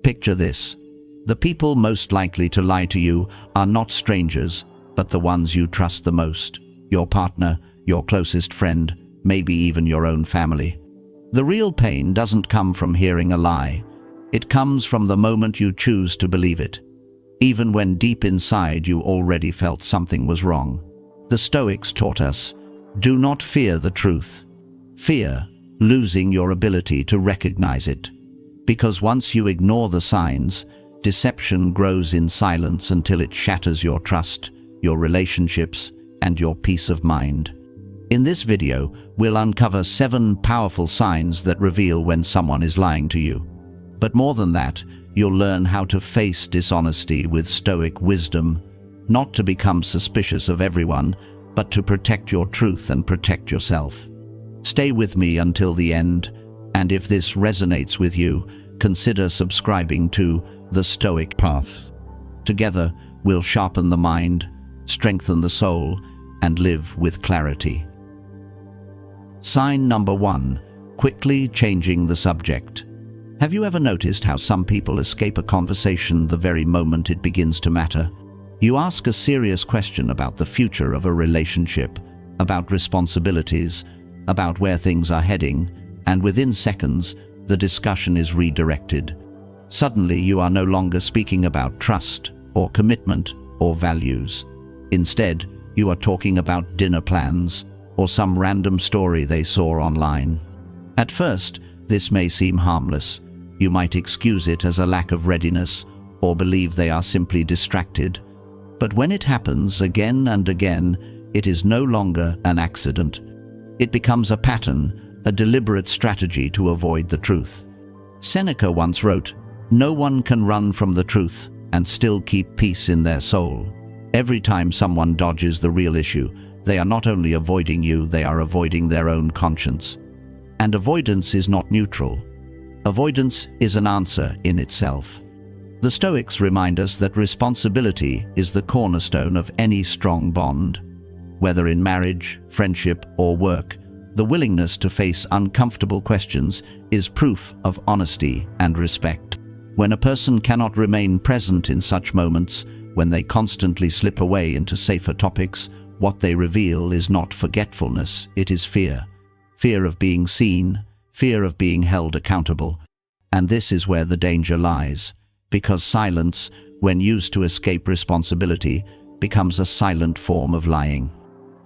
Picture this. The people most likely to lie to you are not strangers, but the ones you trust the most. Your partner, your closest friend, maybe even your own family. The real pain doesn't come from hearing a lie. It comes from the moment you choose to believe it, even when deep inside you already felt something was wrong. The Stoics taught us, do not fear the truth. Fear losing your ability to recognize it. Because once you ignore the signs, deception grows in silence until it shatters your trust, your relationships, and your peace of mind. In this video, we'll uncover 7 powerful signs that reveal when someone is lying to you. But more than that, you'll learn how to face dishonesty with Stoic wisdom, not to become suspicious of everyone, but to protect your truth and protect yourself. Stay with me until the end, and if this resonates with you, consider subscribing to The Stoic Path. Together, we'll sharpen the mind, strengthen the soul, and live with clarity. Sign number 1, quickly changing the subject. Have you ever noticed how some people escape a conversation the very moment it begins to matter? You ask a serious question about the future of a relationship, about responsibilities, about where things are heading, and within seconds, the discussion is redirected. Suddenly, you are no longer speaking about trust, or commitment, or values. Instead, you are talking about dinner plans, or some random story they saw online. At first, this may seem harmless. You might excuse it as a lack of readiness, or believe they are simply distracted. But when it happens again and again, it is no longer an accident. It becomes a pattern, a deliberate strategy to avoid the truth. Seneca once wrote, "No one can run from the truth and still keep peace in their soul." Every time someone dodges the real issue, they are not only avoiding you, they are avoiding their own conscience. And avoidance is not neutral. Avoidance is an answer in itself. The Stoics remind us that responsibility is the cornerstone of any strong bond. Whether in marriage, friendship, or work, the willingness to face uncomfortable questions is proof of honesty and respect. When a person cannot remain present in such moments, when they constantly slip away into safer topics, what they reveal is not forgetfulness, it is fear. Fear of being seen, fear of being held accountable. And this is where the danger lies, because silence, when used to escape responsibility, becomes a silent form of lying.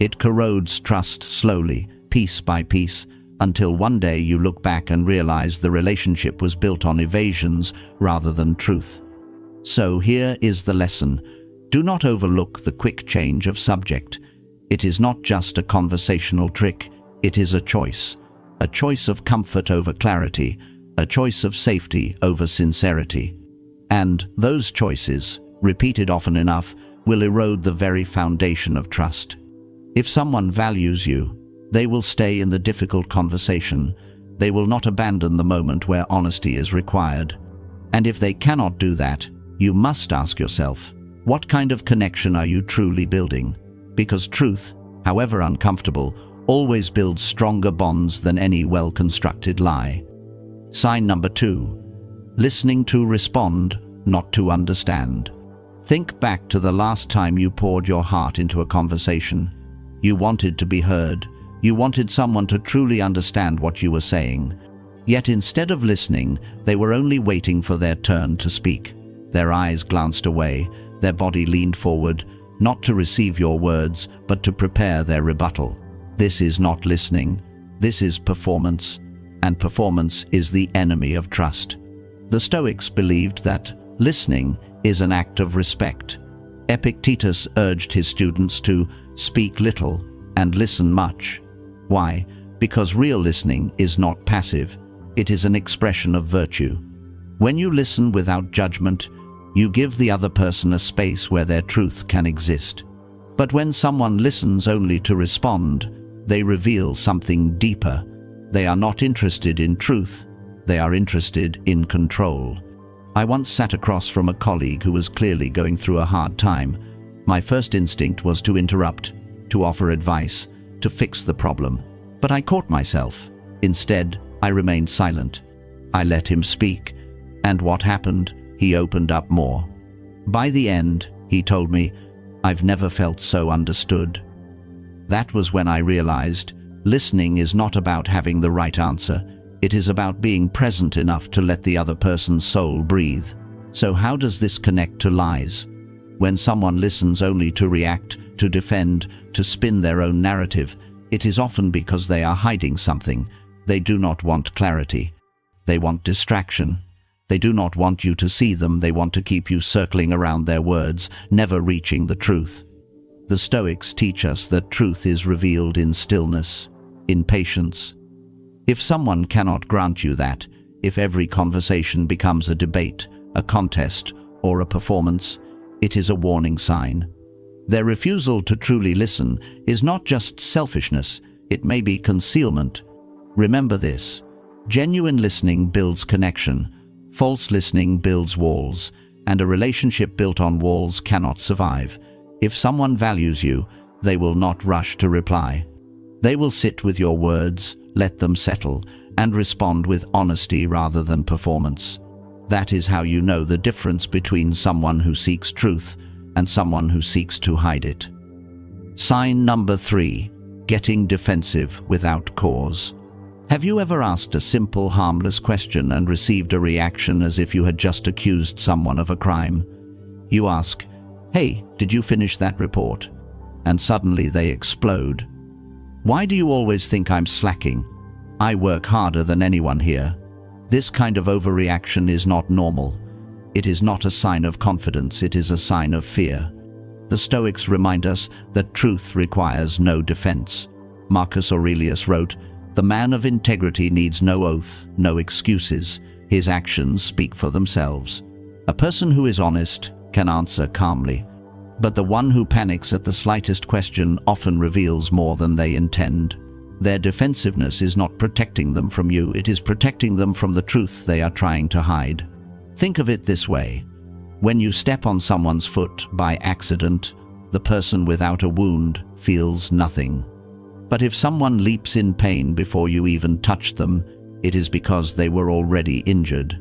It corrodes trust slowly, piece by piece, until one day you look back and realize the relationship was built on evasions rather than truth. So here is the lesson. Do not overlook the quick change of subject. It is not just a conversational trick, it is a choice of comfort over clarity, a choice of safety over sincerity. And those choices, repeated often enough, will erode the very foundation of trust. If someone values you, they will stay in the difficult conversation. They will not abandon the moment where honesty is required. And if they cannot do that, you must ask yourself, what kind of connection are you truly building? Because truth, however uncomfortable, always builds stronger bonds than any well-constructed lie. Sign number 2, listening to respond, not to understand. Think back to the last time you poured your heart into a conversation. You wanted to be heard. You wanted someone to truly understand what you were saying. Yet instead of listening, they were only waiting for their turn to speak. Their eyes glanced away, their body leaned forward, not to receive your words, but to prepare their rebuttal. This is not listening. This is performance, and performance is the enemy of trust. The Stoics believed that listening is an act of respect. Epictetus urged his students to speak little and listen much. Why? Because real listening is not passive. It is an expression of virtue. When you listen without judgment, you give the other person a space where their truth can exist. But when someone listens only to respond, they reveal something deeper. They are not interested in truth, they are interested in control. I once sat across from a colleague who was clearly going through a hard time. My first instinct was to interrupt, to offer advice, to fix the problem. But I caught myself. Instead, I remained silent. I let him speak. And what happened? He opened up more. By the end, he told me, "I've never felt so understood." That was when I realized listening is not about having the right answer. It is about being present enough to let the other person's soul breathe. So how does this connect to lies? When someone listens only to react, to defend, to spin their own narrative, it is often because they are hiding something. They do not want clarity. They want distraction. They do not want you to see them. They want to keep you circling around their words, never reaching the truth. The Stoics teach us that truth is revealed in stillness, in patience. If someone cannot grant you that, if every conversation becomes a debate, a contest, or a performance, it is a warning sign. Their refusal to truly listen is not just selfishness, it may be concealment. Remember this: genuine listening builds connection, false listening builds walls, and a relationship built on walls cannot survive. If someone values you, they will not rush to reply. They will sit with your words, let them settle, and respond with honesty rather than performance. That is how you know the difference between someone who seeks truth and someone who seeks to hide it. Sign number 3, getting defensive without cause. Have you ever asked a simple, harmless question and received a reaction as if you had just accused someone of a crime? You ask, "Hey, did you finish that report?" And suddenly they explode. "Why do you always think I'm slacking? I work harder than anyone here." This kind of overreaction is not normal. It is not a sign of confidence, it is a sign of fear. The Stoics remind us that truth requires no defense. Marcus Aurelius wrote, "The man of integrity needs no oath, no excuses. His actions speak for themselves." A person who is honest can answer calmly, but the one who panics at the slightest question often reveals more than they intend. Their defensiveness is not protecting them from you, it is protecting them from the truth they are trying to hide. Think of it this way: when you step on someone's foot by accident, the person without a wound feels nothing. But if someone leaps in pain before you even touch them, it is because they were already injured.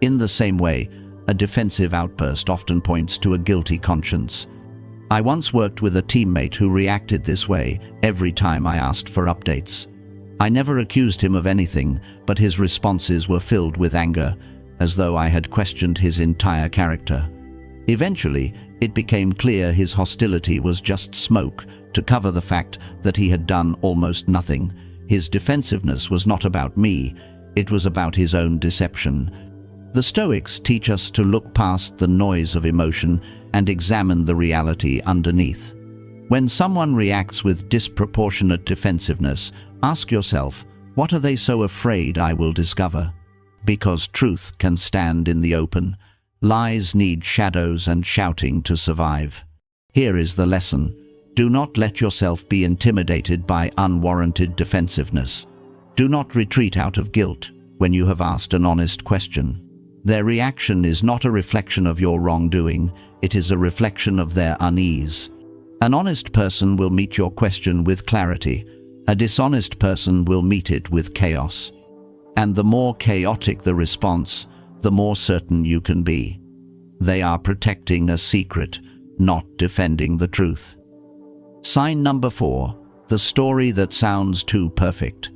In the same way, a defensive outburst often points to a guilty conscience. I once worked with a teammate who reacted this way every time I asked for updates. I never accused him of anything, but his responses were filled with anger, as though I had questioned his entire character. Eventually, it became clear his hostility was just smoke to cover the fact that he had done almost nothing. His defensiveness was not about me, it was about his own deception. The Stoics teach us to look past the noise of emotion and examine the reality underneath. When someone reacts with disproportionate defensiveness, ask yourself, what are they so afraid I will discover? Because truth can stand in the open. Lies need shadows and shouting to survive. Here is the lesson. Do not let yourself be intimidated by unwarranted defensiveness. Do not retreat out of guilt when you have asked an honest question. Their reaction is not a reflection of your wrongdoing, it is a reflection of their unease. An honest person will meet your question with clarity. A dishonest person will meet it with chaos. And the more chaotic the response, the more certain you can be. They are protecting a secret, not defending the truth. Sign number 4, the story that sounds too perfect.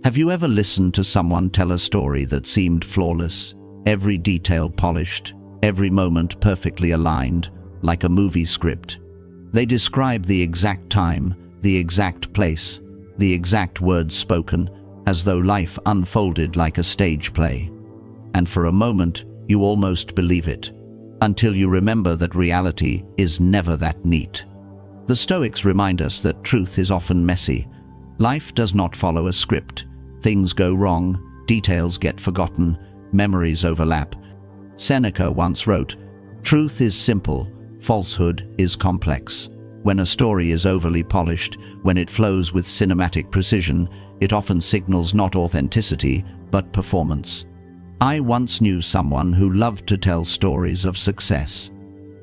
Have you ever listened to someone tell a story that seemed flawless? Every detail polished, every moment perfectly aligned, like a movie script. They describe the exact time, the exact place, the exact words spoken, as though life unfolded like a stage play. And for a moment, you almost believe it, until you remember that reality is never that neat. The Stoics remind us that truth is often messy. Life does not follow a script. Things go wrong, details get forgotten, memories overlap. Seneca once wrote, "Truth is simple, falsehood is complex." When a story is overly polished, when it flows with cinematic precision, it often signals not authenticity, but performance. I once knew someone who loved to tell stories of success.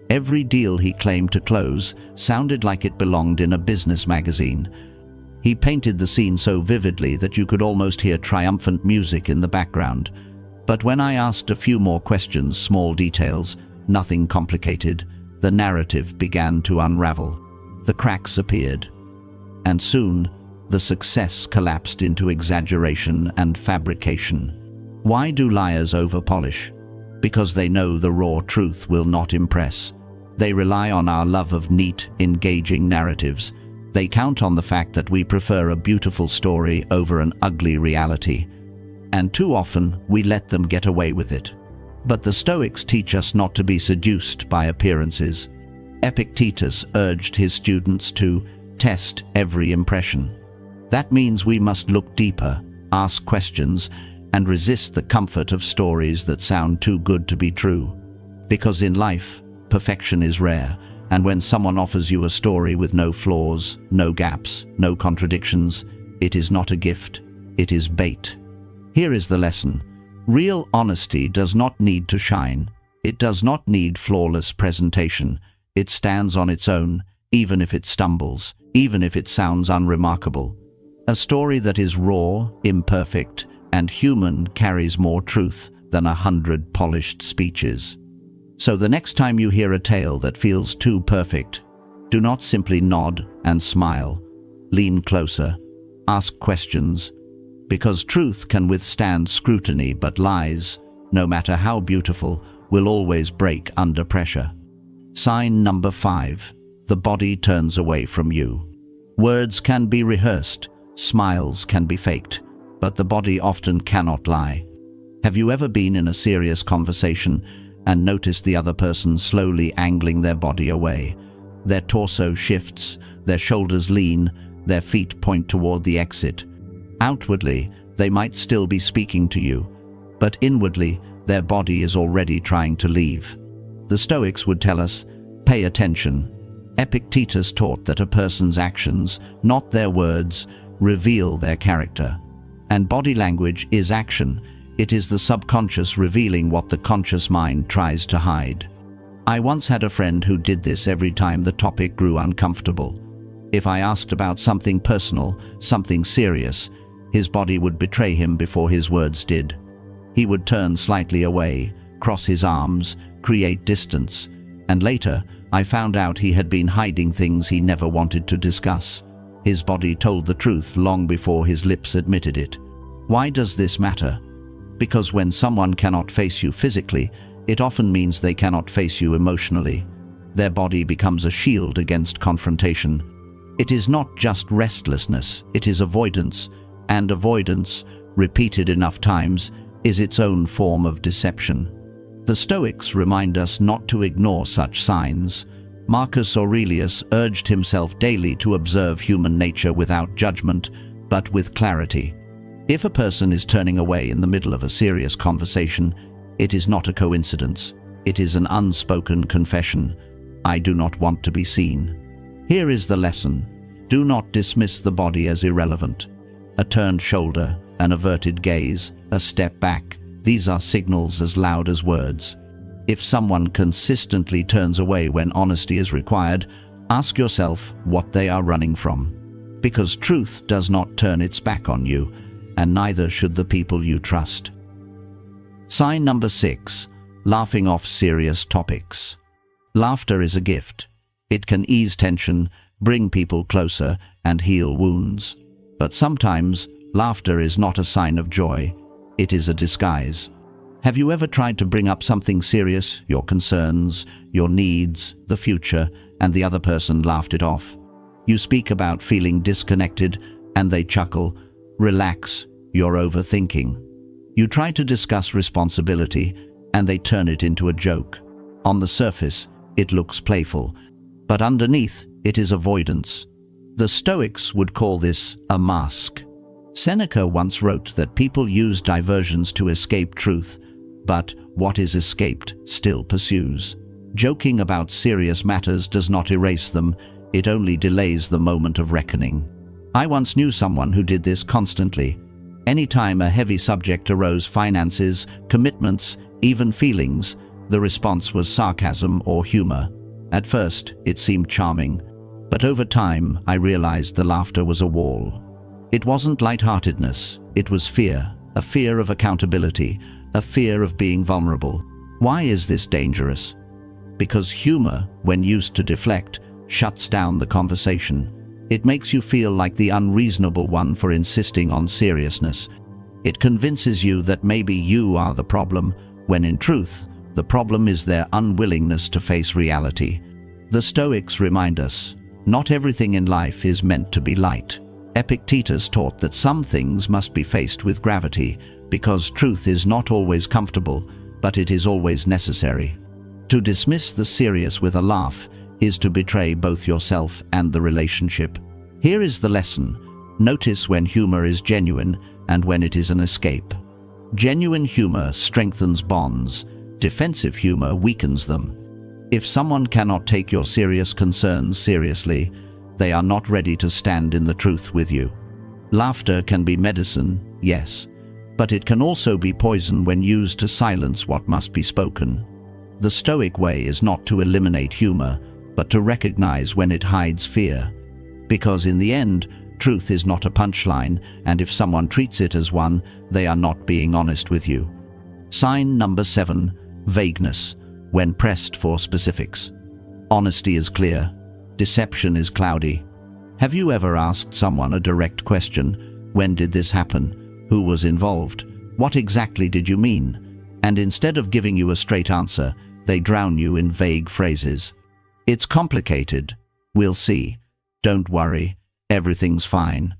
Every deal he claimed to close sounded like it belonged in a business magazine. He painted the scene so vividly that you could almost hear triumphant music in the background. But when I asked a few more questions, small details, nothing complicated, the narrative began to unravel. The cracks appeared. And soon, the success collapsed into exaggeration and fabrication. Why do liars over-polish? Because they know the raw truth will not impress. They rely on our love of neat, engaging narratives. They count on the fact that we prefer a beautiful story over an ugly reality. And too often, we let them get away with it. But the Stoics teach us not to be seduced by appearances. Epictetus urged his students to test every impression. That means we must look deeper, ask questions, and resist the comfort of stories that sound too good to be true. Because in life, perfection is rare, and when someone offers you a story with no flaws, no gaps, no contradictions, it is not a gift, it is bait. Here is the lesson. Real honesty does not need to shine. It does not need flawless presentation. It stands on its own, even if it stumbles, even if it sounds unremarkable. A story that is raw, imperfect, and human carries more truth than 100 polished speeches. So the next time you hear a tale that feels too perfect, do not simply nod and smile. Lean closer. Ask questions. Because truth can withstand scrutiny, but lies, no matter how beautiful, will always break under pressure. Sign number 5. The body turns away from you. Words can be rehearsed, smiles can be faked, but the body often cannot lie. Have you ever been in a serious conversation and noticed the other person slowly angling their body away? Their torso shifts, their shoulders lean, their feet point toward the exit. Outwardly, they might still be speaking to you, but inwardly, their body is already trying to leave. The Stoics would tell us, pay attention. Epictetus taught that a person's actions, not their words, reveal their character. And body language is action. It is the subconscious revealing what the conscious mind tries to hide. I once had a friend who did this every time the topic grew uncomfortable. If I asked about something personal, something serious, his body would betray him before his words did. He would turn slightly away, cross his arms, create distance, and later I found out he had been hiding things he never wanted to discuss. His body told the truth long before his lips admitted it. Why does this matter? Because when someone cannot face you physically, it often means they cannot face you emotionally. Their body becomes a shield against confrontation. It is not just restlessness, it is avoidance, and avoidance, repeated enough times, is its own form of deception. The Stoics remind us not to ignore such signs. Marcus Aurelius urged himself daily to observe human nature without judgment, but with clarity. If a person is turning away in the middle of a serious conversation, it is not a coincidence. It is an unspoken confession. I do not want to be seen. Here is the lesson. Do not dismiss the body as irrelevant. A turned shoulder, an averted gaze, a step back, these are signals as loud as words. If someone consistently turns away when honesty is required, ask yourself what they are running from. Because truth does not turn its back on you, and neither should the people you trust. Sign number 6. Laughing off serious topics. Laughter is a gift. It can ease tension, bring people closer, and heal wounds. But sometimes, laughter is not a sign of joy. It is a disguise. Have you ever tried to bring up something serious, your concerns, your needs, the future, and the other person laughed it off? You speak about feeling disconnected, and they chuckle, relax, you're overthinking. You try to discuss responsibility, and they turn it into a joke. On the surface, it looks playful, but underneath, it is avoidance. The Stoics would call this a mask. Seneca once wrote that people use diversions to escape truth, but what is escaped still pursues. Joking about serious matters does not erase them, it only delays the moment of reckoning. I once knew someone who did this constantly. Anytime a heavy subject arose, finances, commitments, even feelings, the response was sarcasm or humor. At first, it seemed charming, but over time, I realized the laughter was a wall. It wasn't lightheartedness, it was fear, a fear of accountability, a fear of being vulnerable. Why is this dangerous? Because humor, when used to deflect, shuts down the conversation. It makes you feel like the unreasonable one for insisting on seriousness. It convinces you that maybe you are the problem, when in truth, the problem is their unwillingness to face reality. The Stoics remind us, not everything in life is meant to be light. Epictetus taught that some things must be faced with gravity, because truth is not always comfortable, but it is always necessary. To dismiss the serious with a laugh is to betray both yourself and the relationship. Here is the lesson. Notice when humor is genuine and when it is an escape. Genuine humor strengthens bonds. Defensive humor weakens them. If someone cannot take your serious concerns seriously, they are not ready to stand in the truth with you. Laughter can be medicine, yes, but it can also be poison when used to silence what must be spoken. The Stoic way is not to eliminate humor, but to recognize when it hides fear. Because in the end, truth is not a punchline, and if someone treats it as one, they are not being honest with you. Sign number 7, vagueness, when pressed for specifics. Honesty is clear. Deception is cloudy. Have you ever asked someone a direct question? When did this happen? Who was involved? What exactly did you mean? And instead of giving you a straight answer, they drown you in vague phrases. It's complicated. We'll see. Don't worry. Everything's fine.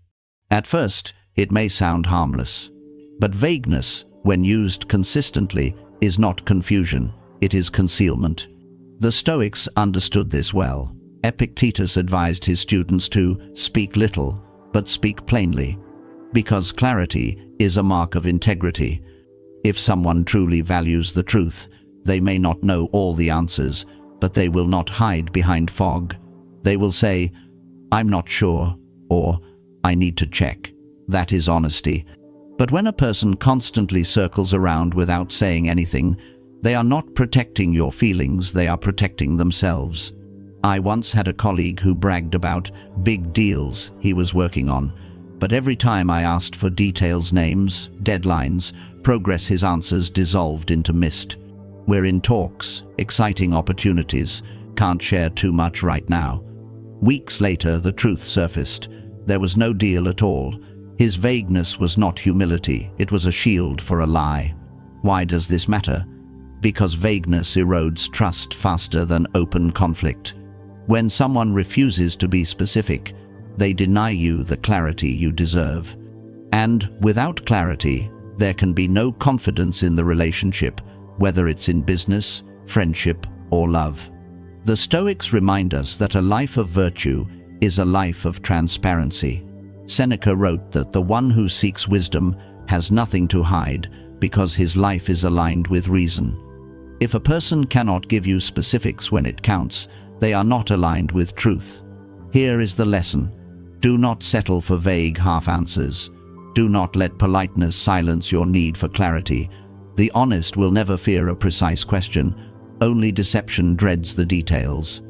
At first, it may sound harmless. But vagueness, when used consistently, is not confusion. It is concealment. The Stoics understood this well. Epictetus advised his students to speak little, but speak plainly, because clarity is a mark of integrity. If someone truly values the truth, they may not know all the answers, but they will not hide behind fog. They will say, "I'm not sure," or "I need to check." That is honesty. But when a person constantly circles around without saying anything, they are not protecting your feelings, they are protecting themselves. I once had a colleague who bragged about big deals he was working on, but every time I asked for details, names, deadlines, progress, his answers dissolved into mist. We're in talks, exciting opportunities, can't share too much right now. Weeks later, the truth surfaced. There was no deal at all. His vagueness was not humility, it was a shield for a lie. Why does this matter? Because vagueness erodes trust faster than open conflict. When someone refuses to be specific, they deny you the clarity you deserve. And without clarity, there can be no confidence in the relationship, whether it's in business, friendship, or love. The Stoics remind us that a life of virtue is a life of transparency. Seneca wrote that the one who seeks wisdom has nothing to hide because his life is aligned with reason. If a person cannot give you specifics when it counts, they are not aligned with truth. Here is the lesson. Do not settle for vague half-answers. Do not let politeness silence your need for clarity. The honest will never fear a precise question. Only deception dreads the details.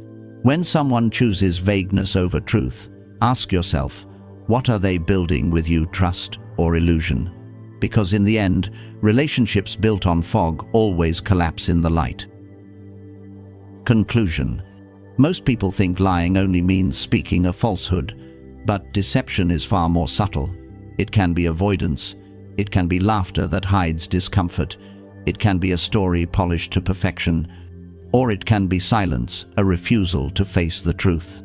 When someone chooses vagueness over truth, ask yourself, what are they building with you, trust or illusion? Because in the end, relationships built on fog always collapse in the light. Conclusion. Most people think lying only means speaking a falsehood, but deception is far more subtle. It can be avoidance. It can be laughter that hides discomfort. It can be a story polished to perfection. Or it can be silence, a refusal to face the truth.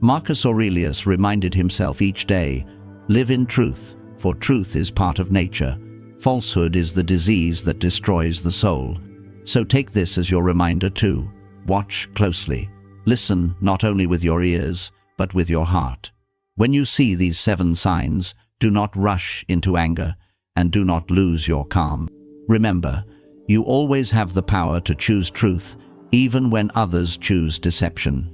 Marcus Aurelius reminded himself each day, live in truth, for truth is part of nature. Falsehood is the disease that destroys the soul. So take this as your reminder too. Watch closely. Listen not only with your ears, but with your heart. When you see these 7 signs, do not rush into anger, and do not lose your calm. Remember, you always have the power to choose truth, even when others choose deception.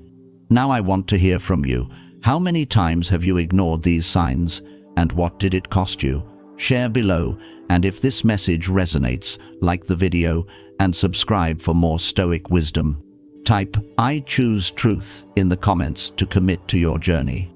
Now I want to hear from you. How many times have you ignored these signs, and what did it cost you? Share below, and if this message resonates, like the video and subscribe for more Stoic wisdom. Type "I choose truth" in the comments to commit to your journey.